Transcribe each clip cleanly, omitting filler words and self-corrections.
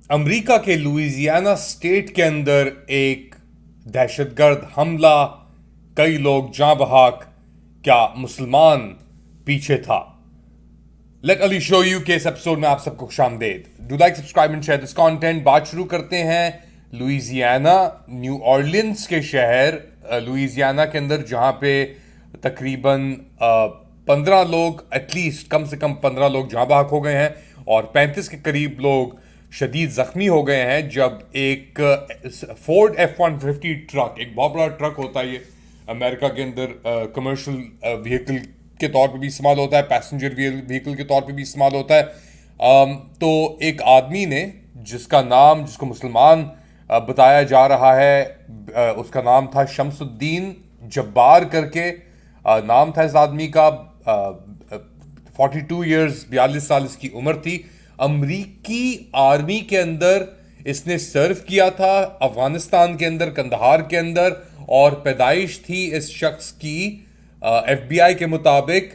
America के Louisiana state के अंदर एक दहशतगर्द हमला, कई लोग जाँ बहक। क्या मुसलमान पीछे था? लेट अली शो यू के इस एपिसोड में आप सबको खुशामदेद। Do like, subscribe and share this content. बात शुरू करते हैं लुइजियाना, न्यू ऑर्लियंस के शहर लुइजियाना के अंदर, जहां पे तकरीबन 15 लोग, एटलीस्ट कम से कम 15 लोग जाँ बहक हो गए हैं और 35 के करीब लोग शदीद जख्मी हो गए हैं जब एक फोर्ड F-150 ट्रक, एक बहुत बड़ा ट्रक होता है ये, अमेरिका के अंदर कमर्शियल व्हीकल के तौर पे भी इस्तेमाल होता है, पैसेंजर व्हीकल के तौर पे भी इस्तेमाल होता है। तो एक आदमी ने, जिसको मुसलमान बताया जा रहा है, उसका नाम था शमसुद्दीन जब्बार करके नाम था इस आदमी का। 42 ईयर्स, 42 साल इसकी उम्र थी। अमरीकी आर्मी के अंदर इसने सर्व किया था, अफगानिस्तान के अंदर, कंदहार के अंदर, और पैदाइश थी इस शख्स की FBI के मुताबिक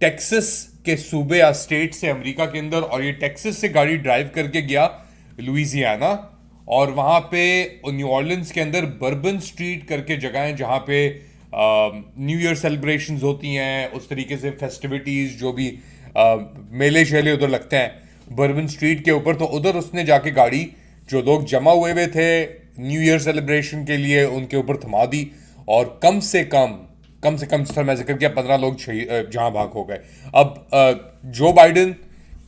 टेक्सास के सूबे या स्टेट से अमेरिका के अंदर, और ये टेक्सास से गाड़ी ड्राइव करके गया लुइजियाना, और वहाँ पे न्यू ऑर्लियंस के अंदर बर्बन स्ट्रीट करके जगह है जहाँ पे न्यू ईयर सेलिब्रेशंस होती हैं, उस तरीके से फेस्टिविटीज़ जो भी मेले शेले उधर लगते हैं बर्बन स्ट्रीट के ऊपर। तो उधर उसने जाके गाड़ी, जो लोग जमा हुए थे न्यू ईयर सेलिब्रेशन के लिए, उनके ऊपर थमा दी, और कम से कम जिस तरह मैं जिक्र किया 15 लोग जहां भाग हो गए। अब जो बाइडन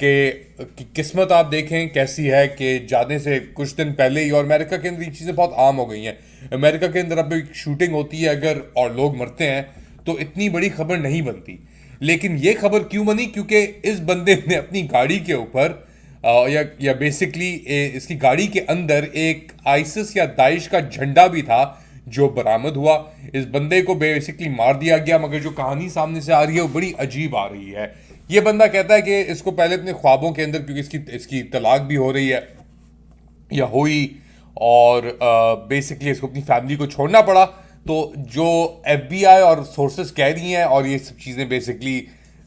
की किस्मत आप देखें कैसी है कि जाने से कुछ दिन पहले ही, और अमेरिका के अंदर ये चीज़ें बहुत आम हो गई हैं। अमेरिका के अंदर अब एक शूटिंग होती है अगर, और लोग मरते हैं, तो इतनी बड़ी खबर नहीं बनती। लेकिन ये खबर क्यों बनी? क्योंकि इस बंदे ने अपनी गाड़ी के ऊपर या बेसिकली इसकी गाड़ी के अंदर एक आइसिस या दाइश का झंडा भी था जो बरामद हुआ। इस बंदे को बेसिकली मार दिया गया, मगर जो कहानी सामने से आ रही है वो बड़ी अजीब आ रही है। ये बंदा कहता है कि इसको पहले अपने ख्वाबों के अंदर, क्योंकि इसकी तलाक भी हो रही है या हुई, और बेसिकली इसको अपनी फैमिली को छोड़ना पड़ा। तो जो FBI और सोर्सेस कह रही हैं, और ये सब चीज़ें बेसिकली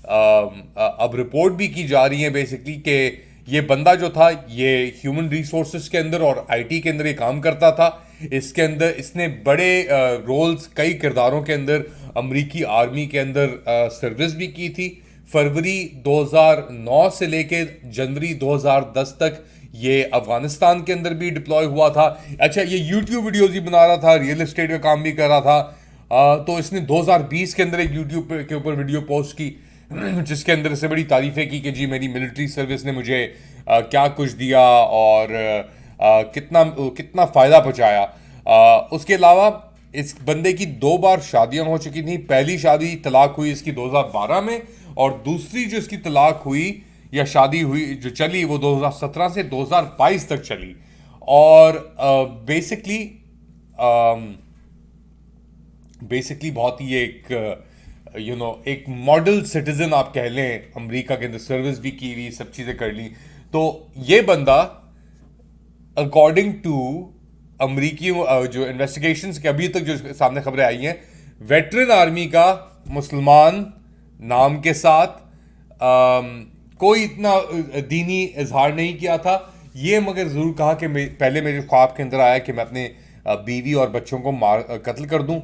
अब रिपोर्ट भी की जा रही हैं बेसिकली, कि ये बंदा जो था ये ह्यूमन रिसोर्सेज के अंदर और IT के अंदर ये काम करता था। इसके अंदर इसने बड़े रोल्स, कई किरदारों के अंदर अमरीकी आर्मी के अंदर सर्विस भी की थी। फरवरी 2009 से लेके जनवरी 2010 तक ये अफगानिस्तान के अंदर भी डिप्लॉय हुआ था। अच्छा, ये यूट्यूब वीडियोस भी बना रहा था, रियल एस्टेट का काम भी कर रहा था। तो इसने 2020 के अंदर एक यूट्यूब के ऊपर वीडियो पोस्ट की जिसके अंदर से बड़ी तारीफें की कि जी मेरी मिलिट्री सर्विस ने मुझे क्या कुछ दिया और कितना कितना फ़ायदा पहुंचाया। उसके अलावा इस बंदे की 2 बार शादियां हो चुकी थी। पहली शादी तलाक हुई इसकी 2012 में, और दूसरी जो इसकी तलाक हुई या शादी हुई जो चली वो 2017 से 2022 तक चली। और बेसिकली बहुत ही एक एक मॉडल सिटीजन आप कह लें, अमेरिका के अंदर सर्विस भी की हुई, सब चीज़ें कर ली। तो ये बंदा, अकॉर्डिंग टू अमरीकी जो इन्वेस्टिगेशंस के अभी तक जो सामने खबरें आई हैं, वेटरन आर्मी का मुसलमान नाम के साथ कोई इतना दीनी इजहार नहीं किया था। ये मगर ज़रूर कहा कि पहले मेरे ख्वाब के अंदर आया कि मैं अपने बीवी और बच्चों को कत्ल कर दूं।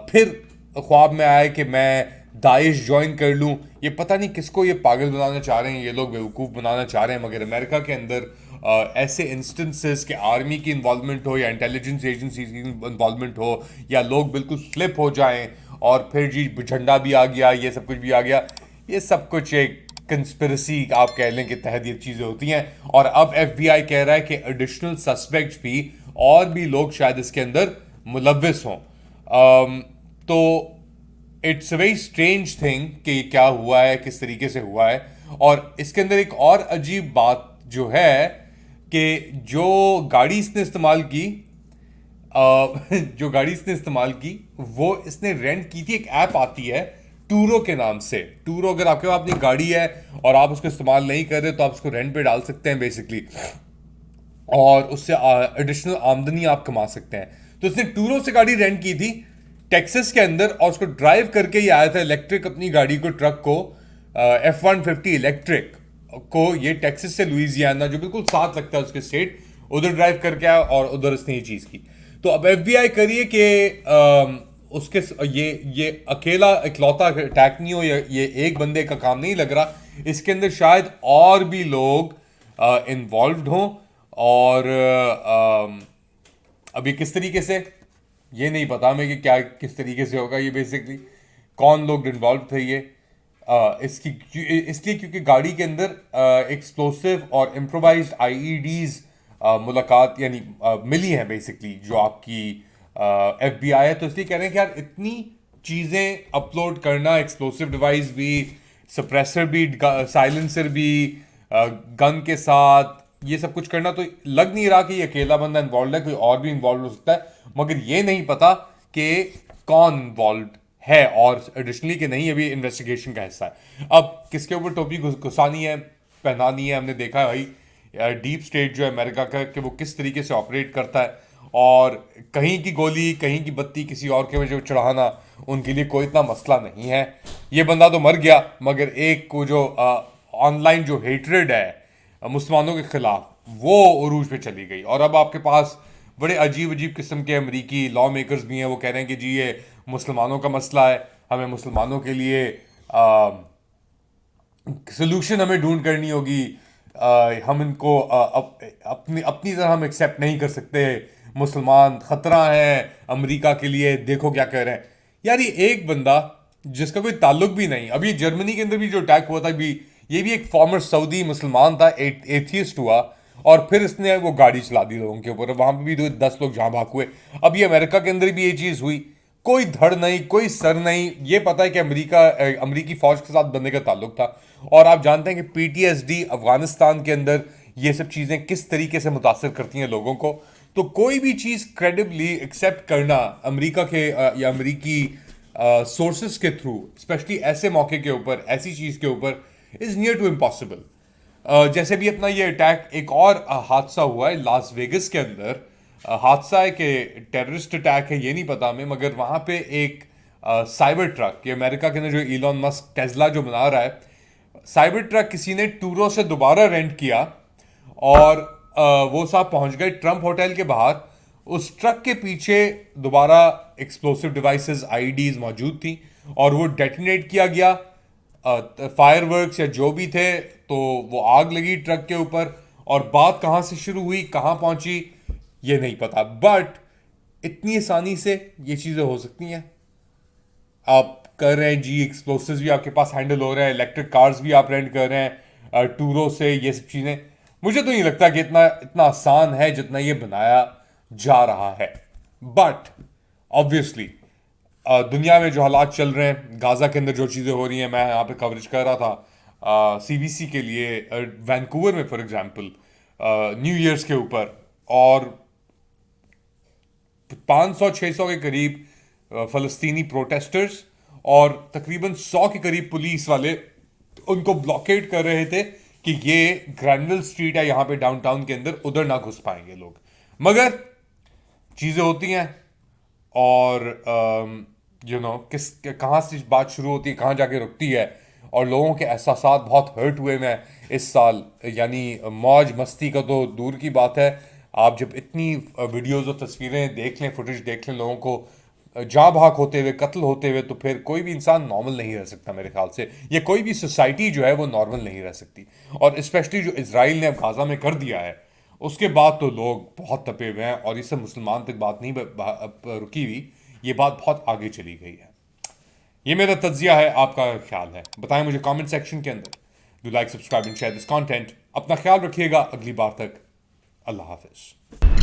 फिर ख्वाब में आया कि मैं दाइश ज्वाइन कर लूं। ये पता नहीं किसको ये पागल बनाना चाह रहे हैं, ये लोग बेवकूफ़ बनाना चाह रहे हैं। मगर अमेरिका के अंदर ऐसे इंस्टेंसेस के आर्मी की इन्वॉल्वमेंट हो या इंटेलिजेंस एजेंसी की इन्वॉल्वमेंट हो, या लोग बिल्कुल फ्लिप हो जाएं और फिर जी झंडा भी आ गया, ये सब कुछ भी आ गया, ये सब कुछ एक कंस्पिरेसी आप कह लें के तहत ये चीज़ें होती हैं। और अब FBI कह रहा है कि एडिशनल सस्पेक्ट्स भी, और भी लोग शायद इसके अंदर मुलव्विस हों। तो it's a very strange thing कि ये क्या हुआ है, किस तरीके से हुआ है। और इसके अंदर एक और अजीब बात जो है कि जो गाड़ी इसने इस्तेमाल की, जो गाड़ी इसने इस्तेमाल की वो इसने रेंट की थी। एक ऐप आती है टूरो के नाम से। टूरो, अगर आपके पास अपनी गाड़ी है और आप उसको इस्तेमाल नहीं कर रहे तो आप उसको रेंट पे डाल सकते हैं बेसिकली, और उससे एडिशनल आमदनी आप कमा सकते हैं। तो इसने टूरो से गाड़ी रेंट की थी टेक्सास के अंदर, और उसको ड्राइव करके ये आया था इलेक्ट्रिक अपनी गाड़ी को, ट्रक को, F-150 इलेक्ट्रिक को ये टेक्सास से लुइसियाना जो बिल्कुल साथ लगता है उसके स्टेट, उधर ड्राइव करके आया और उधर इसने ये चीज़ की। तो अब एफबीआई करिए कि उसके ये अकेला इकलौता अटैक नहीं हो, ये एक बंदे का काम नहीं लग रहा, इसके अंदर शायद और भी लोग इन्वॉल्व्ड हों। और अभी किस तरीके से ये नहीं पता हमें कि क्या किस तरीके से होगा ये, बेसिकली कौन लोग इन्वॉल्व थे ये। इसकी इसलिए क्योंकि गाड़ी के अंदर एक्सप्लोसिव और इम्प्रोवाइज्ड आईईडीज मुलाकात यानी मिली हैं बेसिकली, जो आपकी एफबीआई है। तो इसलिए कह रहे हैं कि यार इतनी चीज़ें अपलोड करना, एक्सप्लोसिव डिवाइस भी, सप्रेसर भी, साइलेंसर भी, गन के साथ ये सब कुछ करना, तो लग नहीं रहा कि ये अकेला बंदा इन्वॉल्व है, कोई और भी इन्वॉल्व हो सकता है, मगर ये नहीं पता कि कौन इन्वॉल्व है और एडिशनली कि नहीं, अभी इन्वेस्टिगेशन का हिस्सा है। अब किसके ऊपर टोपी घुसानी है, पहनानी है, हमने देखा है भाई डीप स्टेट जो है अमेरिका का, कि वो किस तरीके से ऑपरेट करता है, और कहीं की गोली कहीं की बत्ती किसी और के वजह चढ़ाना उनके लिए कोई इतना मसला नहीं है। ये बंदा तो मर गया, मगर एक को जो ऑनलाइन जो हेटरेड है मुसलमानों के खिलाफ, वो उरूज पे चली गई। और अब आपके पास बड़े अजीब अजीब किस्म के अमरीकी लॉ मेकर्स भी हैं, वो कह रहे हैं कि जी ये मुसलमानों का मसला है, हमें मुसलमानों के लिए सोल्यूशन हमें ढूंढ करनी होगी, हम इनको अपनी अपनी तरह हम एक्सेप्ट नहीं कर सकते, मुसलमान खतरा है अमेरिका के लिए, देखो क्या कह रहे हैं। यार ये एक बंदा जिसका कोई ताल्लुक भी नहीं, अभी जर्मनी के अंदर भी जो अटैक हुआ था भी, ये भी एक फॉर्मर सऊदी मुसलमान था, एथियस्ट हुआ, और फिर इसने वो गाड़ी चला दी लोगों के ऊपर, वहां पे भी 10 लोग जहां भाग हुए। अब ये अमेरिका के अंदर भी ये चीज हुई, कोई धड़ नहीं, कोई सर नहीं, ये पता है कि अमेरिकी फौज के साथ बंदे का ताल्लुक था। और आप जानते हैं कि पीटीएसडी अफगानिस्तान के अंदर ये सब चीजें किस तरीके से मुतासर करती हैं लोगों को। तो कोई भी चीज क्रेडिबली एक्सेप्ट करना अमेरिका के या अमेरिकी सोर्सेस के थ्रू, स्पेशली ऐसे मौके के ऊपर, ऐसी चीज के ऊपर, इज नियर टू इम्पॉसिबल। जैसे भी अपना ये अटैक, एक और हादसा हुआ है लास वेगस के अंदर, हादसा है कि टेररिस्ट अटैक है ये नहीं पता हमें, मगर वहां पे एक साइबर ट्रक, ये अमेरिका के अंदर जो इलॉन मस्क टेस्ला जो बना रहा है, साइबर ट्रक किसी ने टूरो से दोबारा रेंट किया, और वो साहब पहुंच गए ट्रंप होटल के बाहर। उस ट्रक के पीछे दोबारा एक्सप्लोसिव डिवाइसेस आईडीज मौजूद थी, और वो डेटोनेट किया गया, फायरवर्क्स या जो भी थे, तो वो आग लगी ट्रक के ऊपर, और बात कहाँ से शुरू हुई कहाँ पहुंची ये नहीं पता, बट इतनी आसानी से ये चीज़ें हो सकती हैं। आप कर रहे हैं जी, एक्सप्लोसिव्स भी आपके पास हैंडल हो रहे हैं, इलेक्ट्रिक कार्स भी आप रेंट कर रहे हैं टूरों से, ये सब चीज़ें, मुझे तो नहीं लगता कि इतना इतना आसान है जितना ये बनाया जा रहा है। बट ऑब्वियसली दुनिया में जो हालात चल रहे हैं, गाजा के अंदर जो चीज़ें हो रही हैं, मैं यहाँ पे कवरेज कर रहा था सीबीसी के लिए वैंकूवर में फॉर एग्जांपल न्यू ईयर्स के ऊपर, और 500-600 के करीब फ़लस्तीनी प्रोटेस्टर्स और तकरीबन 100 के करीब पुलिस वाले उनको ब्लॉकेड कर रहे थे कि ये ग्रैंडल स्ट्रीट है यहाँ पे डाउनटाउन के अंदर, उधर ना घुस पाएंगे लोग। मगर चीज़ें होती हैं, और किस कहाँ से बात शुरू होती है कहाँ जाके रुकती है, और लोगों के एहसासात बहुत हर्ट हुए मैं इस साल, यानी मौज मस्ती का तो दूर की बात है, आप जब इतनी वीडियोस और तस्वीरें देख लें, फुटेज देख लें लोगों को जाँ भाग होते हुए, कत्ल होते हुए, तो फिर कोई भी इंसान नॉर्मल नहीं रह सकता मेरे ख्याल से, या कोई भी सोसाइटी जो है वो नॉर्मल नहीं रह सकती। और स्पेशली जो इजराइल ने अब गाजा में कर दिया है, उसके बाद तो लोग बहुत तपे हुए हैं, और इससे मुसलमान तक बात नहीं रुकी हुई, ये बात बहुत आगे चली गई है। ये मेरा तज्जिया है, आपका ख्याल है बताएं मुझे कमेंट सेक्शन के अंदर। Do like, subscribe and share this content. अपना ख्याल रखिएगा, अगली बार तक अल्लाह हाफिज।